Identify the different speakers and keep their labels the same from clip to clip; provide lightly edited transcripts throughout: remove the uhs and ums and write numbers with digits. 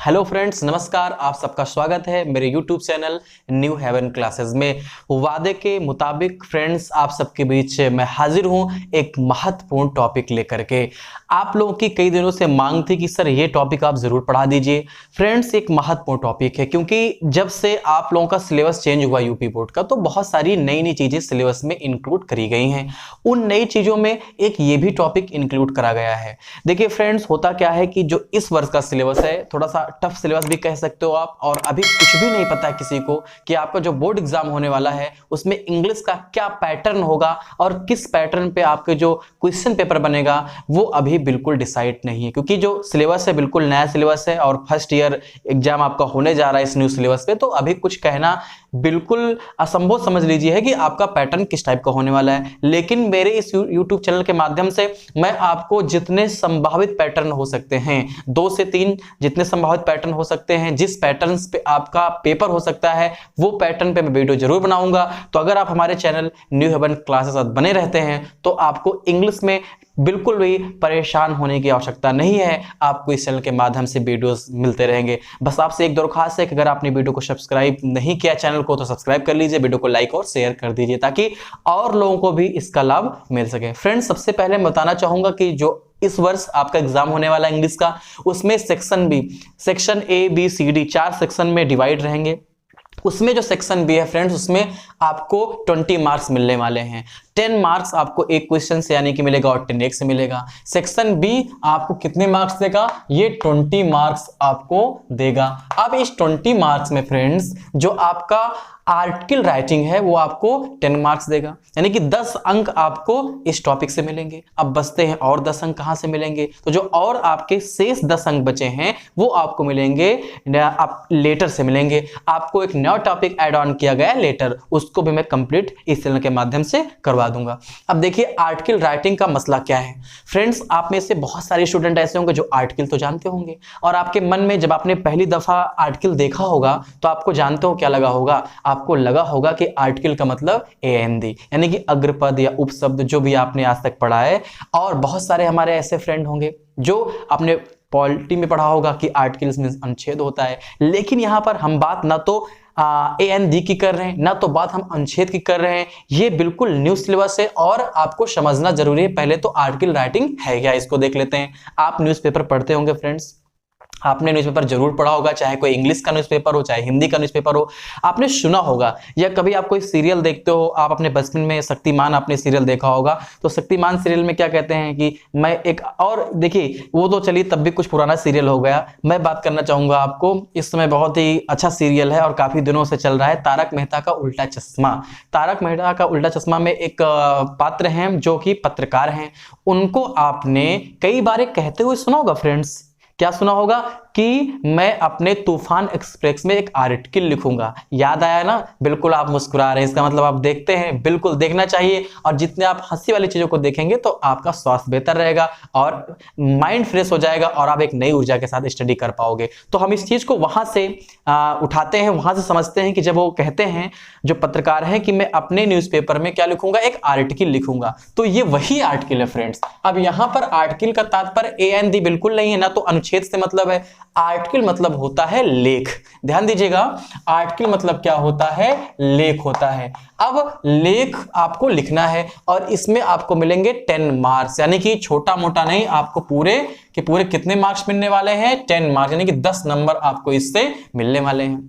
Speaker 1: Hello friends, नमस्कार। आप सबका स्वागत है मेरे YouTube channel new heaven classes में। वादे के मुताबिक फ्रेंड्स, आप सबके बीच मैं हाजिर हूं एक महत्वपूर्ण टॉपिक लेकर के। आप लोगों की कई दिनों से मांग थी कि सर ये टॉपिक आप जरूर पढ़ा दीजिए। फ्रेंड्स, एक महत्वपूर्ण टॉपिक है क्योंकि जब से आप लोगों का सिलेबस चेंज हुआ यूपी बोर्ड का, तो बहुत सारी नई नई चीजें सिलेबस में इंक्लूड करी गई हैं। उन नई चीजों में एक ये भी टॉपिक इंक्लूड करा गया है। देखिए फ्रेंड्स, होता क्या है कि जो इस वर्ष का सिलेबस है, थोड़ा सा टफ सिलेबस भी कह सकते हो आप, और अभी कुछ भी नहीं पता है किसी को कि आपका जो बोर्ड एग्जाम होने वाला है उसमें इंग्लिश का क्या पैटर्न होगा और किस पैटर्न पे आपके जो क्वेश्चन पेपर बनेगा वो अभी बिल्कुल डिसाइड नहीं है। क्योंकि जो सिलेबस है बिल्कुल नया सिलेबस है और फर्स्ट ईयर एग्जाम आपका होने जा रहा है इस न्यू सिलेबस पे, तो अभी कुछ कहना बिल्कुल असंभव समझ लीजिए है कि आपका पैटर्न किस टाइप का होने वाला है। लेकिन मेरे इस यूट्यूब चैनल के माध्यम से मैं आपको जितने संभावित पैटर्न हो सकते हैं, 2 से 3 जितने संभावित पैटर्न हो सकते हैं, जिस पैटर्न पे आपका पेपर हो सकता है, वो पैटर्न पे मैं वीडियो जरूर बनाऊंगा। तो अगर आप हमारे चैनल न्यू हेवन क्लासेस साथ बने रहते हैं तो आपको इंग्लिश में बिल्कुल भी परेशान होने की आवश्यकता नहीं है। आपको इस चैनल के माध्यम से वीडियोस मिलते रहेंगे। बस आपसे एक दरख्वास्त है कि अगर आपने वीडियो को सब्सक्राइब नहीं किया चैनल को, तो सब्सक्राइब कर लीजिए, वीडियो को लाइक और शेयर कर दीजिए ताकि और लोगों को भी इसका लाभ मिल सके। फ्रेंड्स, सबसे पहले मैं बताना चाहूंगा कि जो इस वर्ष आपका एग्जाम होने वाला है इंग्लिश का, उसमें section B, section A B C D 4 section में डिवाइड रहेंगे। उसमें जो सेक्शन बी है फ्रेंड्स, उसमें आपको 20 मार्क्स मिलने वाले हैं। 10 मार्क्स आपको एक क्वेश्चन से यानी कि मिलेगा और 10 से मिलेगा। सेक्शन बी आपको कितने मार्क्स देगा? ये 20 मार्क्स आपको देगा। अब इस 20 मार्क्स में फ्रेंड्स जो आपका आर्टिकल राइटिंग है वो आपको 10 मार्क्स देगा, यानी कि 10 अंक आपको इस टॉपिक से मिलेंगे। अब बचते हैं और 10 अंक कहां से मिलेंगे? तो जो और आपके शेष 10 अंक बचे हैं वो आपको मिलेंगे आप लेटर से मिलेंगे। आपको एक नया टॉपिक ऐड ऑन किया गया है लेटर, उसको भी मैं कंप्लीट इस चैनल के माध्यम से करवा दूंगा। अब देखिए आर्टिकल राइटिंग का मसला क्या है फ्रेंड्स। आप में से बहुत सारे स्टूडेंट ऐसे होंगे जो आर्टिकल तो जानते होंगे, और आपके मन में जब आपने पहली दफा आर्टिकल देखा होगा तो आपको जानते हो क्या लगा होगा? आपको लगा होगा कि आर्टिकल का मतलब एएनडी, यानी कि अग्रपद या उपशब्द, जो भी आपने आज तक पढ़ा है। और बहुत सारे हमारे ऐसे फ्रेंड होंगे जो आपने पॉलिटी में पढ़ा होगा कि आर्टिकल्स में अनुच्छेद होता है। लेकिन यहां पर हम बात ना तो एएनडी की कर रहे हैं, ना तो बात हम अनुच्छेद की कर रहे हैं। ये बिल्कुल न्यू सिलेबस है और आपको समझना जरूरी है। पहले तो आर्टिकल राइटिंग है क्या, इसको देख लेते हैं। आप न्यूज़पेपर पढ़ते होंगे फ्रेंड्स, आपने न्यूज़पेपर जरूर पढ़ा होगा, चाहे कोई इंग्लिश का न्यूज़पेपर हो चाहे हिंदी का न्यूज़पेपर हो। आपने सुना होगा या कभी आप कोई सीरियल देखते हो, आप अपने बचपन में शक्तिमान आपने सीरियल देखा होगा, तो शक्तिमान सीरियल में क्या कहते हैं कि मैं एक, और देखिए वो तो चलिए तब भी कुछ पुराना सीरियल हो गया। मैं बात करना चाहूंगा आपको, इस समय बहुत ही अच्छा सीरियल है और काफी दिनों से चल रहा है, तारक मेहता का उल्टा चश्मा। तारक मेहता का उल्टा चश्मा में एक पात्र हैं जो कि पत्रकार हैं। उनको आपने कई बार कहते हुए सुना होगा फ्रेंड्स। क्या सुना होगा? कि मैं अपने तूफान एक्सप्रेस में एक आर्टिकल लिखूंगा। याद आया ना? बिल्कुल आप मुस्कुरा रहे हैं, इसका मतलब आप देखते हैं। बिल्कुल देखना चाहिए, और जितने आप हंसी वाली चीजों को देखेंगे तो आपका स्वास्थ्य बेहतर रहेगा और माइंड फ्रेश हो जाएगा और आप एक नई ऊर्जा के साथ स्टडी कर पाओगे। तो हम इस चीज को वहां से उठाते हैं, वहां से समझते हैं कि जब वो कहते हैं जो पत्रकार हैं कि मैं अपने न्यूज़पेपर में क्या लिखूंगा? एक आर्टिकल लिखूंगा। तो ये वही आर्टिकल है फ्रेंड्स। अब यहां पर आर्टिकल का तात्पर्य एएनडी बिल्कुल नहीं है, ना तो अनुच्छेद से मतलब है। आर्टिकल मतलब होता है लेख। ध्यान दीजिएगा, आर्टिकल मतलब क्या होता है? लेख होता है। अब लेख आपको लिखना है और इसमें आपको मिलेंगे 10 मार्क्स, यानी कि छोटा मोटा नहीं, आपको पूरे के पूरे कितने मार्क्स मिलने वाले हैं? 10 मार्क्स, यानी कि 10 नंबर आपको इससे मिलने वाले हैं।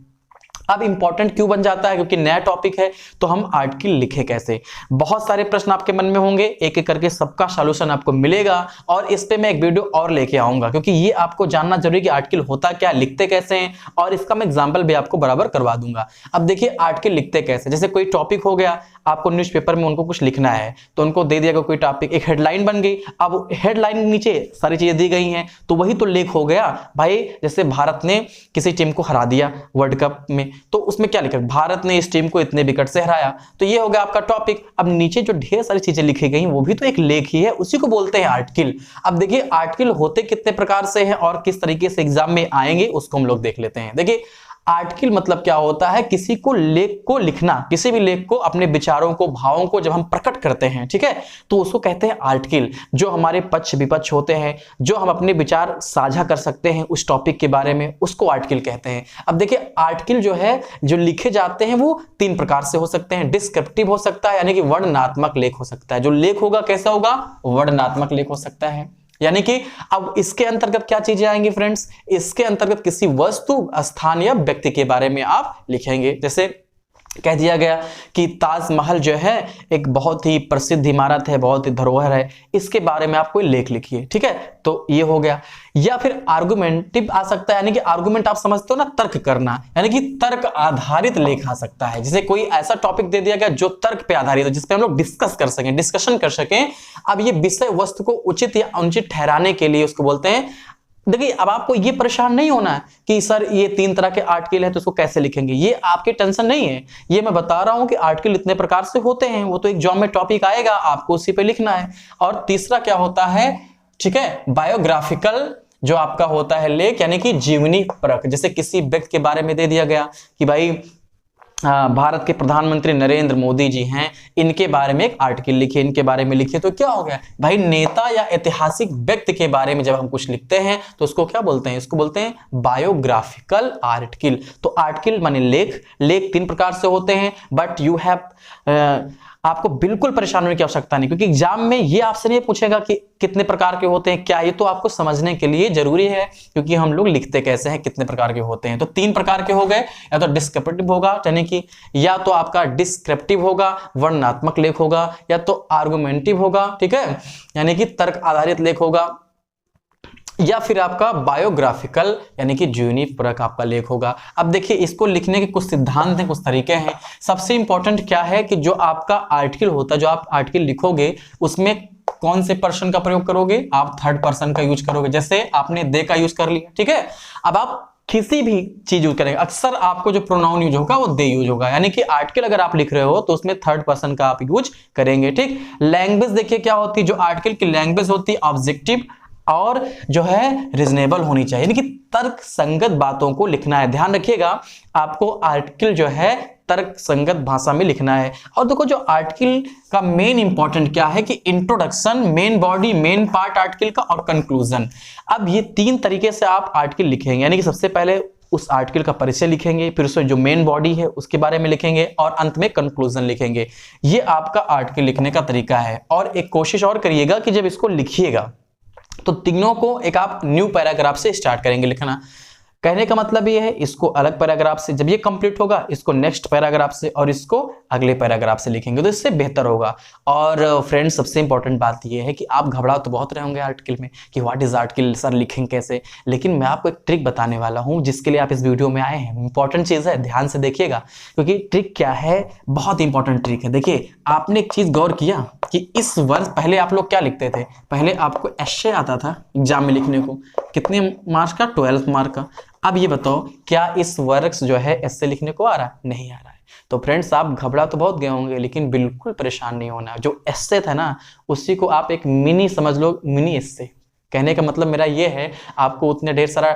Speaker 1: अब इंपॉर्टेंट क्यों बन जाता है? क्योंकि नया टॉपिक है, तो हम आर्टिकल लिखे कैसे? बहुत सारे प्रश्न आपके मन में होंगे, एक एक करके सबका सॉल्यूशन आपको मिलेगा और इस पे मैं एक वीडियो और लेके आऊंगा, क्योंकि ये आपको जानना जरूरी कि आर्टिकल होता क्या, लिखते कैसे हैं, और इसका मैं एग्जांपल भी आपको बराबर करवा दूंगा। अब देखिए आर्टिकल लिखते कैसे। जैसे कोई टॉपिक हो गया, आपको न्यूज़पेपर में उनको कुछ लिखना है, तो उनको दे दिया गया कोई टॉपिक, एक हेडलाइन बन गई। अब हेडलाइन के नीचे सारी चीजें दी गई हैं, तो वही तो लेख हो गया भाई। जैसे भारत ने किसी टीम को हरा दिया वर्ल्ड कप में, तो उसमें क्या लिखा? भारत ने इस टीम को इतने विकेट से हराया। तो ये हो गया आपका टॉपिक। अब नीचे जो ढेर सारी चीजें लिखी गई वो भी तो एक लेख ही है, उसी को बोलते हैं आर्टिकल। अब देखिए आर्टिकल होते कितने प्रकार से हैं और किस तरीके से एग्जाम में आएंगे उसको हम लोग देख लेते हैं। देखिए आर्टिकल मतलब क्या होता है, किसी को लेख को लिखना, किसी भी लेख को, अपने विचारों को, भावों को जब हम प्रकट करते हैं, ठीक है, तो उसको कहते हैं आर्टिकल। जो हमारे पक्ष विपक्ष होते हैं, जो हम अपने विचार साझा कर सकते हैं उस टॉपिक के बारे में, उसको आर्टिकल कहते हैं। अब देखिए आर्टिकल जो है, जो लिखे जाते हैं वो तीन प्रकार से हो सकते हैं। डिस्क्रिप्टिव हो सकता है, यानी कि वर्णनात्मक लेख हो सकता है। जो लेख होगा कैसा होगा, वर्णनात्मक लेख हो सकता है। यानी कि अब इसके अंतर्गत क्या चीजें आएंगी फ्रेंड्स, इसके अंतर्गत किसी वस्तु, स्थान या व्यक्ति के बारे में आप लिखेंगे। जैसे कह दिया गया कि ताजमहल जो है एक बहुत ही प्रसिद्ध इमारत है, बहुत ही धरोहर है, इसके बारे में आप कोई लेख लिखिए, ठीक है, तो ये हो गया। या फिर आर्गुमेंटिव आ सकता है, यानी कि आर्गुमेंट आप समझते हो ना, तर्क करना, यानी कि तर्क आधारित लेख आ सकता है। जैसे कोई ऐसा टॉपिक दे दिया गया जो तर्क पे आधारित हो, जिसपे हम लोग डिस्कस कर सकें, डिस्कशन कर सकें। अब ये विषय वस्तु को उचित या अनुचित ठहराने के लिए उसको बोलते हैं। देखिए अब आपको ये परेशान नहीं होना है कि सर ये तीन तरह के आर्टिकल है तो उसको कैसे लिखेंगे, ये आपके टेंशन नहीं है। ये मैं बता रहा हूं कि आर्टिकल इतने प्रकार से होते हैं, वो तो एग्जाम में टॉपिक आएगा, आपको उसी पे लिखना है। और तीसरा क्या होता है, ठीक है, बायोग्राफिकल जो आपका होता है लेख, यानी कि जीवनी परक। जैसे किसी व्यक्ति के बारे में दे दिया गया कि भाई भारत के प्रधानमंत्री नरेंद्र मोदी जी हैं, इनके बारे में एक आर्टिकल लिखिए, इनके बारे में लिखिए, तो क्या हो गया भाई, नेता या ऐतिहासिक व्यक्ति के बारे में जब हम कुछ लिखते हैं तो उसको क्या बोलते हैं, इसको बोलते हैं बायोग्राफिकल आर्टिकल। तो आर्टिकल माने लेख। लेख तीन प्रकार से होते हैं, बट यू हैव, आपको बिल्कुल परेशान होने की आवश्यकता नहीं, क्योंकि एग्जाम में ये आपसे नहीं पूछेगा कि कितने प्रकार के होते हैं क्या, ये तो आपको समझने के लिए जरूरी है, क्योंकि हम लोग लिखते कैसे हैं, कितने प्रकार के होते हैं। तो तीन प्रकार के हो गए, या तो डिस्क्रिप्टिव होगा, यानी कि या तो आपका डिस्क्रिप्टिव होगा, वर्णनात्मक लेख होगा, या तो आर्गुमेंटिव होगा, ठीक है, यानी कि तर्क आधारित लेख होगा, या फिर आपका बायोग्राफिकल यानी कि जीवनी परक आपका लेख होगा। अब देखिए इसको लिखने के कुछ सिद्धांत हैं, कुछ तरीके हैं। सबसे इंपॉर्टेंट क्या है कि जो आपका आर्टिकल होता है, जो आप आर्टिकल लिखोगे उसमें कौन से पर्सन का प्रयोग करोगे, आप थर्ड पर्सन का यूज करोगे। जैसे आपने दे का यूज कर लिया, ठीक है, अब आप किसी भी चीज यूज करेंगे, अक्सर आपको जो प्रोनाउन यूज होगा वो दे यूज होगा, यानी कि आर्टिकल अगर आप लिख रहे हो तो उसमें थर्ड पर्सन का आप यूज करेंगे, ठीक। लैंग्वेज देखिए क्या होती है, जो आर्टिकल की लैंग्वेज होती है ऑब्जेक्टिव और जो है रीजनेबल होनी चाहिए, यानी कि तर्क संगत बातों को लिखना है। ध्यान रखिएगा आपको आर्टिकल जो है तर्क संगत भाषा में लिखना है। और देखो जो आर्टिकल का मेन इंपॉर्टेंट क्या है कि introduction, main body, main part article का, और कंक्लूजन। अब ये तीन तरीके से आप आर्टिकल लिखेंगे, यानी कि सबसे पहले उस आर्टिकल का परिचय लिखेंगे, फिर उसमें जो मेन बॉडी है उसके बारे में लिखेंगे, और अंत में कंक्लूजन लिखेंगे। ये आपका आर्टिकल लिखने का तरीका है। और एक कोशिश और करिएगा कि जब इसको लिखिएगा तो तीनों को एक आप न्यू पैराग्राफ से स्टार्ट करेंगे लिखना। कहने का मतलब ये है, इसको अलग पैराग्राफ से, जब ये कंप्लीट होगा इसको नेक्स्ट पैराग्राफ से, और इसको अगले पैराग्राफ से लिखेंगे, तो इससे बेहतर होगा। और फ्रेंड्स सबसे इंपॉर्टेंट बात ये है कि आप घबरा तो बहुत रहे होंगे आर्टिकल में कि व्हाट इज आर्टिकल सर, लिखेंगे कैसे, लेकिन मैं आपको एक ट्रिक बताने वाला हूं जिसके लिए आप इस वीडियो में आए हैं। इंपॉर्टेंट चीज है, ध्यान से देखिएगा, क्योंकि ट्रिक क्या है, बहुत इंपॉर्टेंट ट्रिक है। देखिए आपने एक चीज गौर किया कि इस वर्ष पहले आप लोग क्या लिखते थे, पहले आपको एस्से आता था एग्जाम में लिखने को, कितने मार्क्स का, 12 मार्क का। अब ये बताओ क्या इस वर्ष जो है एस्से लिखने को आ रहा है, नहीं आ रहा है। तो फ्रेंड्स आप घबरा तो बहुत गए होंगे, लेकिन बिल्कुल परेशान नहीं होना। जो एस्से था ना उसी को आप एक मिनी समझ लो, मिनी एस्से। कहने का मतलब मेरा ये है, आपको उतने ढेर सारा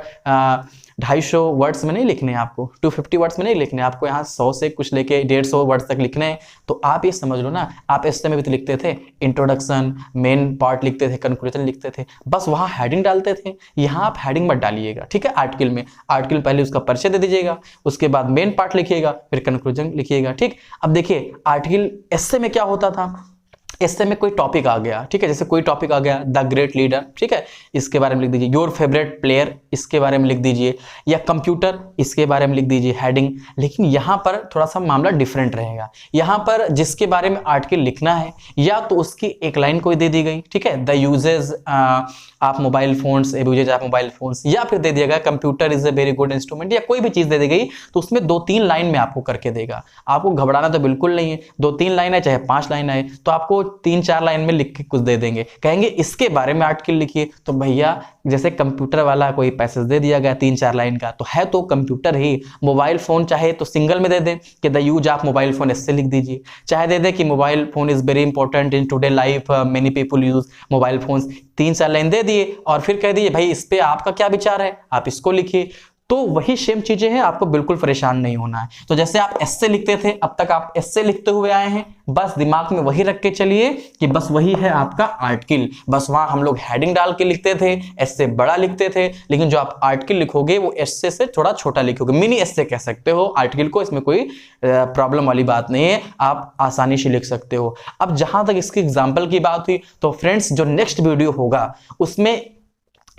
Speaker 1: 250 वर्ड्स में नहीं लिखने हैं, आपको 250 वर्ड्स में नहीं लिखने हैं, आपको यहाँ 100 से कुछ लेके 150 वर्ड्स तक लिखने हैं। तो आप ये समझ लो ना, आप एस्से में भी तो लिखते थे इंट्रोडक्शन, मेन पार्ट लिखते थे, कंक्लूजन लिखते थे, बस वहाँ हेडिंग डालते थे। यहाँ आप हेडिंग मत डालिएगा, ठीक है। आर्टिकल में आर्टिकल पहले उसका परिचय दे दीजिएगा, उसके बाद मेन पार्ट लिखिएगा, फिर कंक्लूजन लिखिएगा, ठीक। अब देखिए आर्टिकल एस्से में क्या होता था, एस्से में कोई टॉपिक आ गया, ठीक है, जैसे कोई टॉपिक आ गया द ग्रेट लीडर, ठीक है, इसके बारे में लिख दीजिए। योर फेवरेट प्लेयर, इसके बारे में लिख दीजिए, या कंप्यूटर, इसके बारे में लिख दीजिए हेडिंग। लेकिन यहाँ पर थोड़ा सा मामला डिफरेंट रहेगा। यहाँ पर जिसके बारे में आर्टिकल लिखना है या तो उसकी एक लाइन कोई दे दी गई, ठीक है, द यूजेज आप मोबाइल फोन्स, यूजेज आप मोबाइल फोन्स, या फिर दे दिया गया computer is a very good instrument, या कोई भी चीज दे दी गई तो उसमें 2-3 लाइन में आपको करके देगा। आपको घबराना तो बिल्कुल नहीं है, 2-3 लाइन है चाहे 5 लाइन है, तो आपको 3-4 लाइन में लिख के कुछ दे देंगे, कहेंगे इसके बारे में आर्टिकल लिखिए। तो भैया जैसे कंप्यूटर वाला कोई पैसेज दे दिया गया 3-4 लाइन का, तो है तो कंप्यूटर ही। मोबाइल फोन चाहे तो सिंगल में दे दें कि द यूज आप मोबाइल फोन, इससे लिख दीजिए। चाहे दे दें कि mobile phone is very important in today life, many people use mobile phones, 3-4 line दे दिए, और फिर कह दिए भाई इस पे आपका क्या विचार है, आप इसको लिखिए। तो वही सेम चीजें हैं, आपको बिल्कुल परेशान नहीं होना है। तो जैसे आप एस्से लिखते थे, अब तक आप एस्से लिखते हुए आए हैं, बस दिमाग में वही रख के चलिए कि बस वही है आपका आर्टिकल। बस वहां हम लोग हेडिंग डाल के लिखते थे, एस्से बड़ा लिखते थे, लेकिन जो आप आर्टिकल लिखोगे वो एस्से से थोड़ा छोटा लिखोगे, मिनी एस्से कह सकते हो आर्टिकल को, इसमें कोई प्रॉब्लम वाली बात नहीं है, आप आसानी से लिख सकते हो। अब जहां तक इसकी एग्जाम्पल की बात हुई, तो फ्रेंड्स जो नेक्स्ट वीडियो होगा उसमें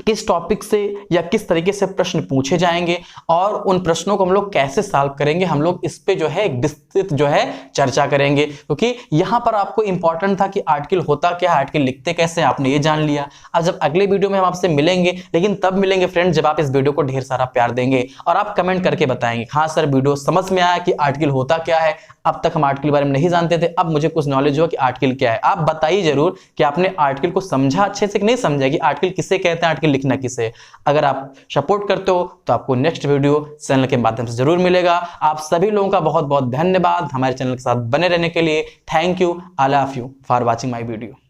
Speaker 1: किस टॉपिक से या किस तरीके से प्रश्न पूछे जाएंगे और उन प्रश्नों को हम लोग कैसे सॉल्व करेंगे, हम लोग इस पे जो है एक विस्तृत जो है चर्चा करेंगे। क्योंकि यहां पर आपको इंपॉर्टेंट था कि आर्टिकल होता क्या है, आर्टिकल लिखते कैसे, आपने ये जान लिया। अब जब अगले वीडियो में हम आपसे मिलेंगे, लेकिन तब मिलेंगे फ्रेंड्स जब आप इस वीडियो को ढेर सारा प्यार देंगे और आप कमेंट करके बताएंगे हाँ सर वीडियो समझ में आया कि आर्टिकल होता क्या है, अब तक हम आर्टिकल के बारे में नहीं जानते थे, अब मुझे कुछ नॉलेज हुआ कि आर्टिकल क्या है। आप बताइए जरूर कि आपने आर्टिकल को समझा अच्छे से कि नहीं समझा, कि आर्टिकल किसे कहते हैं, आर्टिकल लिखना किसे है। अगर आप सपोर्ट करते हो तो आपको नेक्स्ट वीडियो चैनल के माध्यम से जरूर मिलेगा। आप सभी लोगों का बहुत बहुत धन्यवाद हमारे चैनल के साथ बने रहने के लिए। Thank you, I love you for watching my video.